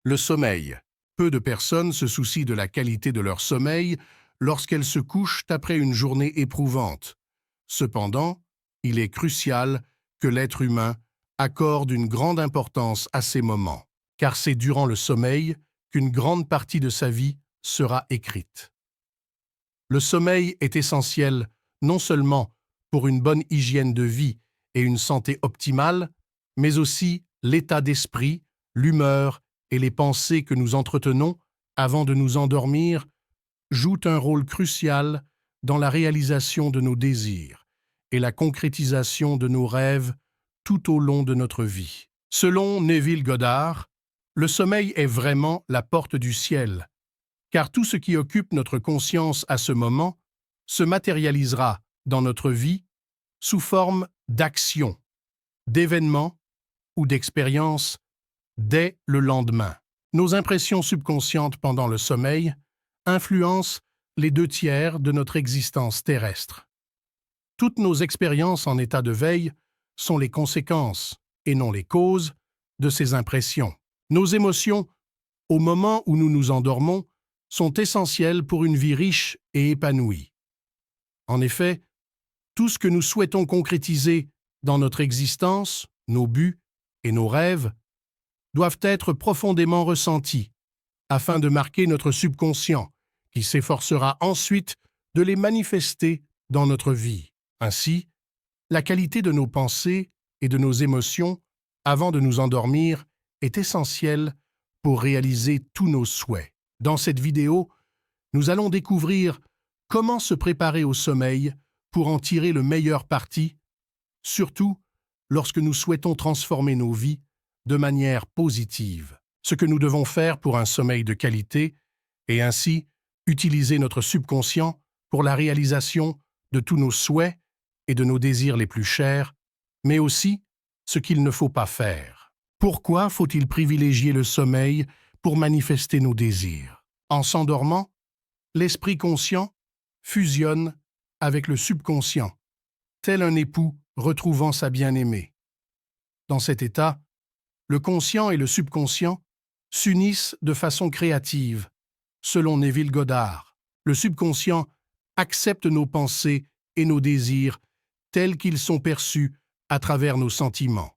Le sommeil. Peu de personnes se soucient de la qualité de leur sommeil lorsqu'elles se couchent après une journée éprouvante. Cependant, il est crucial que l'être humain accorde une grande importance à ces moments, car c'est durant le sommeil qu'une grande partie de sa vie sera écrite. Le sommeil est essentiel non seulement pour une bonne hygiène de vie et une santé optimale, mais aussi l'état d'esprit, l'humeur et les pensées que nous entretenons avant de nous endormir jouent un rôle crucial dans la réalisation de nos désirs et la concrétisation de nos rêves tout au long de notre vie. Selon Neville Goddard, le sommeil est vraiment la porte du ciel, car tout ce qui occupe notre conscience à ce moment se matérialisera dans notre vie sous forme d'actions, d'événements ou d'expériences dès le lendemain. Nos impressions subconscientes pendant le sommeil influencent les 2/3 de notre existence terrestre. Toutes nos expériences en état de veille sont les conséquences, et non les causes, de ces impressions. Nos émotions, au moment où nous nous endormons, sont essentielles pour une vie riche et épanouie. En effet, tout ce que nous souhaitons concrétiser dans notre existence, nos buts et nos rêves, doivent être profondément ressentis, afin de marquer notre subconscient, qui s'efforcera ensuite de les manifester dans notre vie. Ainsi, la qualité de nos pensées et de nos émotions avant de nous endormir est essentielle pour réaliser tous nos souhaits. Dans cette vidéo, nous allons découvrir comment se préparer au sommeil pour en tirer le meilleur parti, surtout lorsque nous souhaitons transformer nos vies de manière positive. Ce que nous devons faire pour un sommeil de qualité et ainsi utiliser notre subconscient pour la réalisation de tous nos souhaits et de nos désirs les plus chers, mais aussi ce qu'il ne faut pas faire. Pourquoi faut-il privilégier le sommeil pour manifester nos désirs? En s'endormant, l'esprit conscient fusionne avec le subconscient, tel un époux retrouvant sa bien-aimée. Dans cet état, le conscient et le subconscient s'unissent de façon créative. Selon Neville Goddard, le subconscient accepte nos pensées et nos désirs tels qu'ils sont perçus à travers nos sentiments.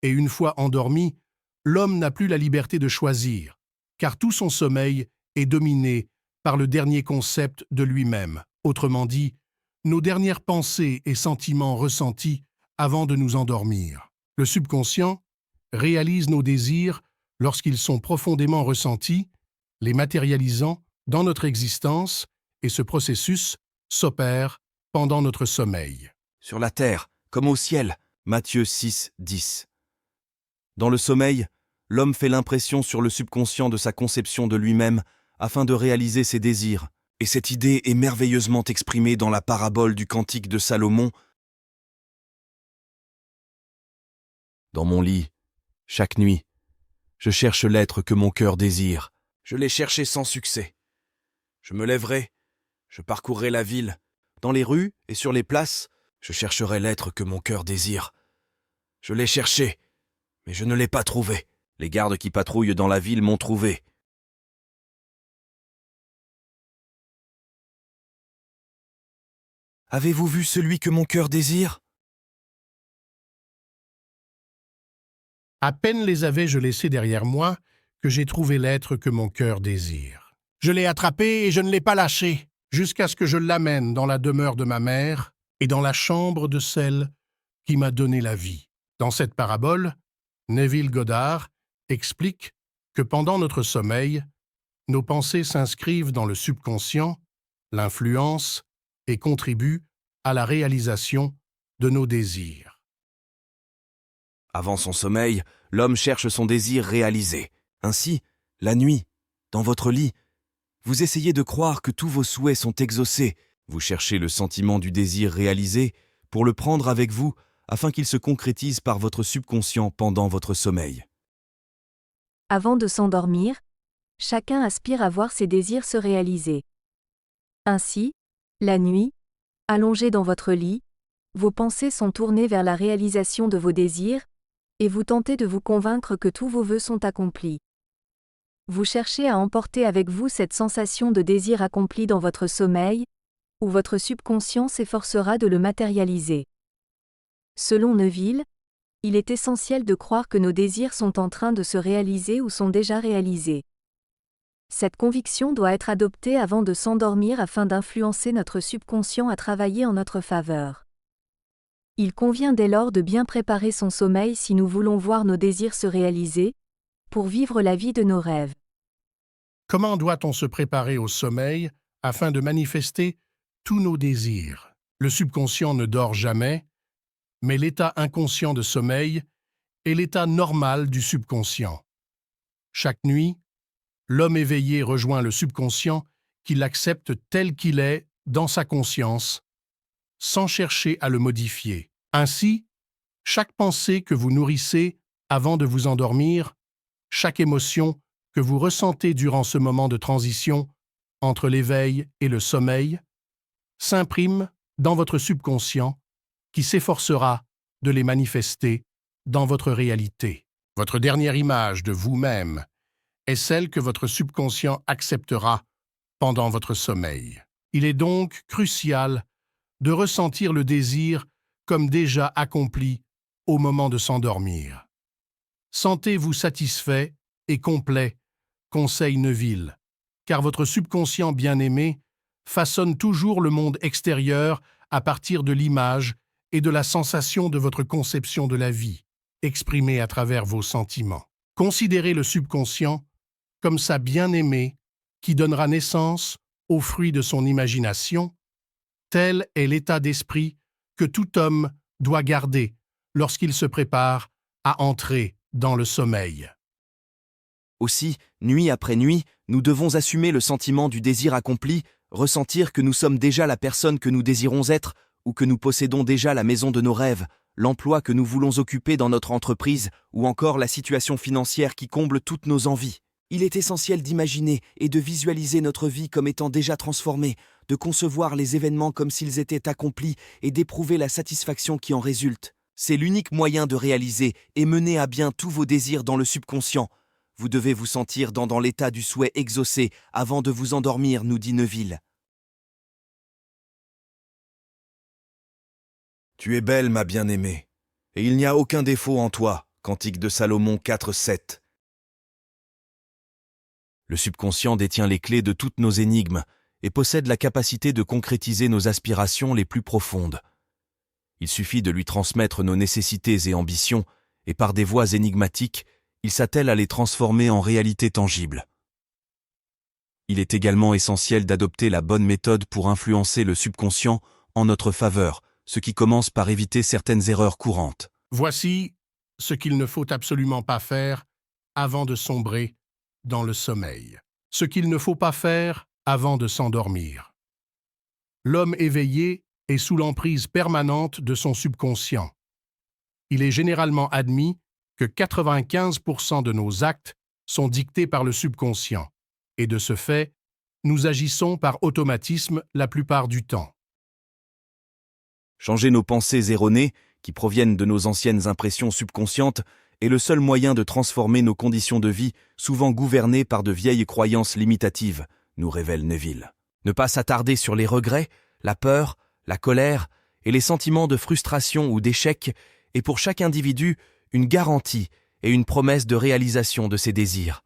Et une fois endormi, l'homme n'a plus la liberté de choisir, car tout son sommeil est dominé par le dernier concept de lui-même, autrement dit, nos dernières pensées et sentiments ressentis avant de nous endormir. Le subconscient réalise nos désirs lorsqu'ils sont profondément ressentis, les matérialisant dans notre existence, et ce processus s'opère pendant notre sommeil. Sur la terre, comme au ciel, Matthieu 6, 10. Dans le sommeil, l'homme fait l'impression sur le subconscient de sa conception de lui-même afin de réaliser ses désirs, et cette idée est merveilleusement exprimée dans la parabole du Cantique de Salomon. Dans mon lit, chaque nuit, je cherche l'être que mon cœur désire. Je l'ai cherché sans succès. Je me lèverai, je parcourrai la ville. Dans les rues et sur les places, je chercherai l'être que mon cœur désire. Je l'ai cherché, mais je ne l'ai pas trouvé. Les gardes qui patrouillent dans la ville m'ont trouvé. Avez-vous vu celui que mon cœur désire? À peine les avais-je laissés derrière moi que j'ai trouvé l'être que mon cœur désire. Je l'ai attrapé et je ne l'ai pas lâché, jusqu'à ce que je l'amène dans la demeure de ma mère et dans la chambre de celle qui m'a donné la vie. Dans cette parabole, Neville Goddard explique que pendant notre sommeil, nos pensées s'inscrivent dans le subconscient, l'influencent et contribuent à la réalisation de nos désirs. Avant son sommeil, l'homme cherche son désir réalisé. Ainsi, la nuit, dans votre lit, vous essayez de croire que tous vos souhaits sont exaucés. Vous cherchez le sentiment du désir réalisé pour le prendre avec vous afin qu'il se concrétise par votre subconscient pendant votre sommeil. Avant de s'endormir, chacun aspire à voir ses désirs se réaliser. Ainsi, la nuit, allongé dans votre lit, vos pensées sont tournées vers la réalisation de vos désirs, et vous tentez de vous convaincre que tous vos vœux sont accomplis. Vous cherchez à emporter avec vous cette sensation de désir accompli dans votre sommeil, ou votre subconscient s'efforcera de le matérialiser. Selon Neville, il est essentiel de croire que nos désirs sont en train de se réaliser ou sont déjà réalisés. Cette conviction doit être adoptée avant de s'endormir afin d'influencer notre subconscient à travailler en notre faveur. Il convient dès lors de bien préparer son sommeil si nous voulons voir nos désirs se réaliser, pour vivre la vie de nos rêves. Comment doit-on se préparer au sommeil afin de manifester tous nos désirs? Le subconscient ne dort jamais, mais l'état inconscient de sommeil est l'état normal du subconscient. Chaque nuit, l'homme éveillé rejoint le subconscient qui l'accepte tel qu'il est dans sa conscience, sans chercher à le modifier. Ainsi, chaque pensée que vous nourrissez avant de vous endormir, chaque émotion que vous ressentez durant ce moment de transition entre l'éveil et le sommeil, s'imprime dans votre subconscient qui s'efforcera de les manifester dans votre réalité. Votre dernière image de vous-même est celle que votre subconscient acceptera pendant votre sommeil. Il est donc crucial de ressentir le désir comme déjà accompli au moment de s'endormir. Sentez-vous satisfait et complet, conseille Neville, car votre subconscient bien-aimé façonne toujours le monde extérieur à partir de l'image et de la sensation de votre conception de la vie, exprimée à travers vos sentiments. Considérez le subconscient comme sa bien-aimée qui donnera naissance aux fruits de son imagination. Tel est l'état d'esprit que tout homme doit garder lorsqu'il se prépare à entrer dans le sommeil. Aussi, nuit après nuit, nous devons assumer le sentiment du désir accompli, ressentir que nous sommes déjà la personne que nous désirons être, ou que nous possédons déjà la maison de nos rêves, l'emploi que nous voulons occuper dans notre entreprise, ou encore la situation financière qui comble toutes nos envies. Il est essentiel d'imaginer et de visualiser notre vie comme étant déjà transformée, de concevoir les événements comme s'ils étaient accomplis et d'éprouver la satisfaction qui en résulte. C'est l'unique moyen de réaliser et mener à bien tous vos désirs dans le subconscient. Vous devez vous sentir dans l'état du souhait exaucé avant de vous endormir, nous dit Neville. Tu es belle, ma bien-aimée, et il n'y a aucun défaut en toi. Cantique de Salomon 4:7. Le subconscient détient les clés de toutes nos énigmes et possède la capacité de concrétiser nos aspirations les plus profondes. Il suffit de lui transmettre nos nécessités et ambitions, et par des voies énigmatiques, il s'attelle à les transformer en réalité tangible. Il est également essentiel d'adopter la bonne méthode pour influencer le subconscient en notre faveur, ce qui commence par éviter certaines erreurs courantes. Voici ce qu'il ne faut absolument pas faire avant de sombrer dans le sommeil. Ce qu'il ne faut pas faire avant de s'endormir. L'homme éveillé est sous l'emprise permanente de son subconscient. Il est généralement admis que 95% de nos actes sont dictés par le subconscient, et de ce fait, nous agissons par automatisme la plupart du temps. Changer nos pensées erronées, qui proviennent de nos anciennes impressions subconscientes, est le seul moyen de transformer nos conditions de vie, souvent gouvernées par de vieilles croyances limitatives, nous révèle Neville. Ne pas s'attarder sur les regrets, la peur, la colère et les sentiments de frustration ou d'échec est pour chaque individu une garantie et une promesse de réalisation de ses désirs.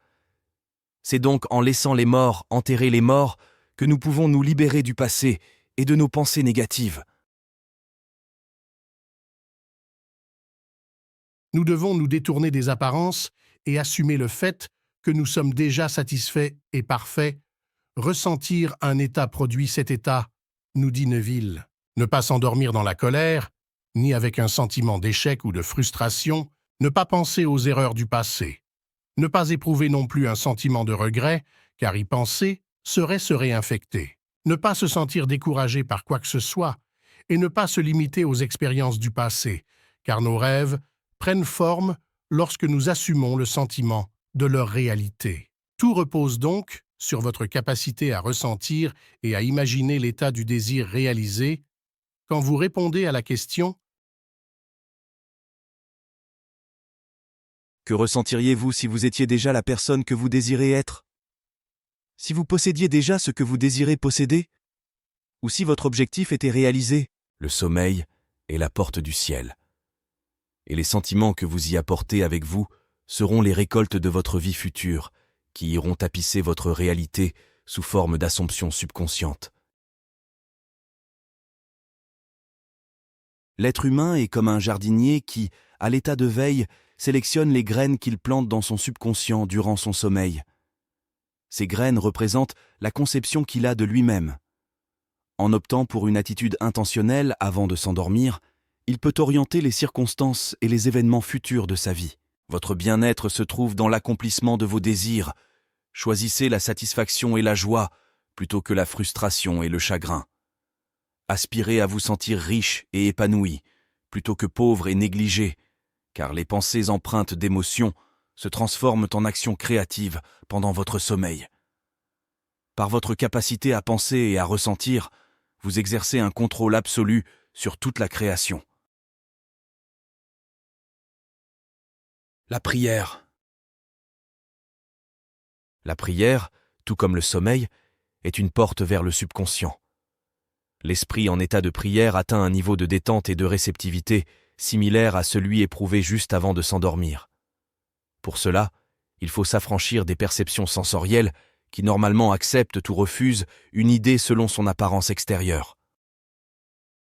C'est donc en laissant les morts enterrer les morts que nous pouvons nous libérer du passé et de nos pensées négatives. Nous devons nous détourner des apparences et assumer le fait que nous sommes déjà satisfaits et parfaits. Ressentir un état produit cet état, nous dit Neville. Ne pas s'endormir dans la colère, ni avec un sentiment d'échec ou de frustration, ne pas penser aux erreurs du passé. Ne pas éprouver non plus un sentiment de regret, car y penser serait se réinfecter. Ne pas se sentir découragé par quoi que ce soit, et ne pas se limiter aux expériences du passé, car nos rêves prennent forme lorsque nous assumons le sentiment de leur réalité. Tout repose donc sur votre capacité à ressentir et à imaginer l'état du désir réalisé quand vous répondez à la question Que ressentiriez-vous si vous étiez déjà la personne que vous désirez être? Si vous possédiez déjà ce que vous désirez posséder? Ou si votre objectif était réalisé? Le sommeil est la porte du ciel. Et les sentiments que vous y apportez avec vous seront les récoltes de votre vie future, qui iront tapisser votre réalité sous forme d'assomptions subconscientes. L'être humain est comme un jardinier qui, à l'état de veille, sélectionne les graines qu'il plante dans son subconscient durant son sommeil. Ces graines représentent la conception qu'il a de lui-même. En optant pour une attitude intentionnelle avant de s'endormir, il peut orienter les circonstances et les événements futurs de sa vie. Votre bien-être se trouve dans l'accomplissement de vos désirs. Choisissez la satisfaction et la joie plutôt que la frustration et le chagrin. Aspirez à vous sentir riche et épanoui plutôt que pauvre et négligé, car les pensées empreintes d'émotions se transforment en actions créatives pendant votre sommeil. Par votre capacité à penser et à ressentir, vous exercez un contrôle absolu sur toute la création. La prière. La prière, tout comme le sommeil, est une porte vers le subconscient. L'esprit en état de prière atteint un niveau de détente et de réceptivité similaire à celui éprouvé juste avant de s'endormir. Pour cela, il faut s'affranchir des perceptions sensorielles qui normalement acceptent ou refusent une idée selon son apparence extérieure.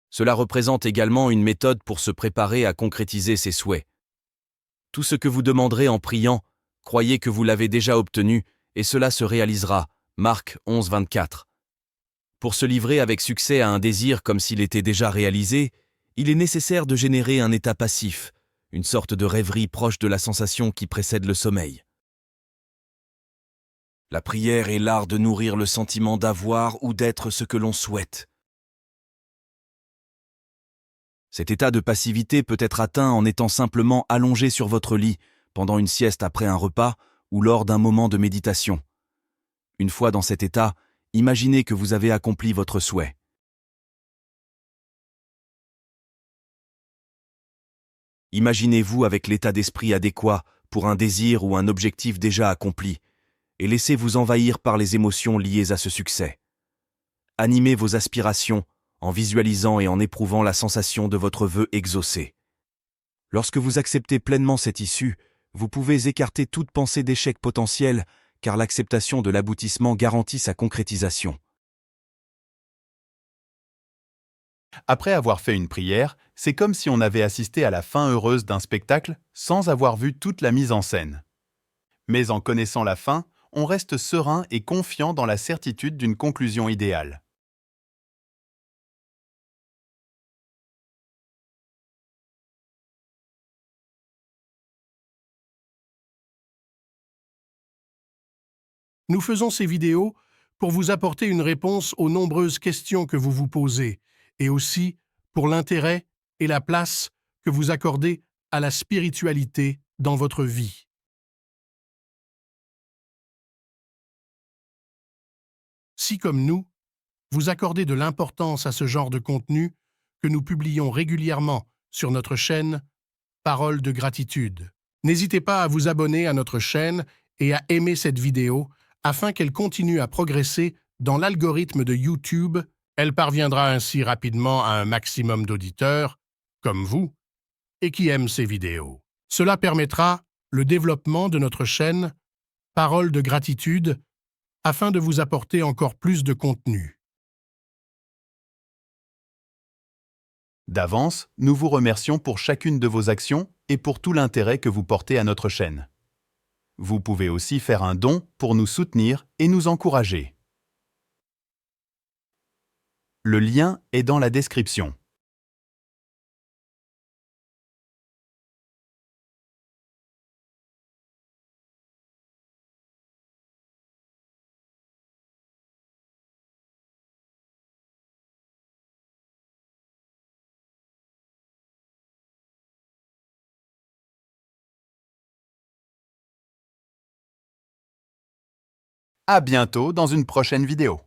Cela représente également une méthode pour se préparer à concrétiser ses souhaits. Tout ce que vous demanderez en priant, croyez que vous l'avez déjà obtenu et cela se réalisera. Marc 11, 24. Pour se livrer avec succès à un désir comme s'il était déjà réalisé, il est nécessaire de générer un état passif, une sorte de rêverie proche de la sensation qui précède le sommeil. La prière est l'art de nourrir le sentiment d'avoir ou d'être ce que l'on souhaite. Cet état de passivité peut être atteint en étant simplement allongé sur votre lit, pendant une sieste après un repas ou lors d'un moment de méditation. Une fois dans cet état, imaginez que vous avez accompli votre souhait. Imaginez-vous avec l'état d'esprit adéquat pour un désir ou un objectif déjà accompli, et laissez-vous envahir par les émotions liées à ce succès. Animez vos aspirations en visualisant et en éprouvant la sensation de votre vœu exaucé. Lorsque vous acceptez pleinement cette issue, vous pouvez écarter toute pensée d'échec potentiel, car l'acceptation de l'aboutissement garantit sa concrétisation. Après avoir fait une prière, c'est comme si on avait assisté à la fin heureuse d'un spectacle sans avoir vu toute la mise en scène. Mais en connaissant la fin, on reste serein et confiant dans la certitude d'une conclusion idéale. Nous faisons ces vidéos pour vous apporter une réponse aux nombreuses questions que vous vous posez et aussi pour l'intérêt et la place que vous accordez à la spiritualité dans votre vie. Si, comme nous, vous accordez de l'importance à ce genre de contenu que nous publions régulièrement sur notre chaîne Paroles de gratitude, n'hésitez pas à vous abonner à notre chaîne et à aimer cette vidéo afin qu'elle continue à progresser dans l'algorithme de YouTube. Elle parviendra ainsi rapidement à un maximum d'auditeurs, comme vous, et qui aiment ces vidéos. Cela permettra le développement de notre chaîne Paroles de gratitude afin de vous apporter encore plus de contenu. D'avance, nous vous remercions pour chacune de vos actions et pour tout l'intérêt que vous portez à notre chaîne. Vous pouvez aussi faire un don pour nous soutenir et nous encourager. Le lien est dans la description. À bientôt dans une prochaine vidéo.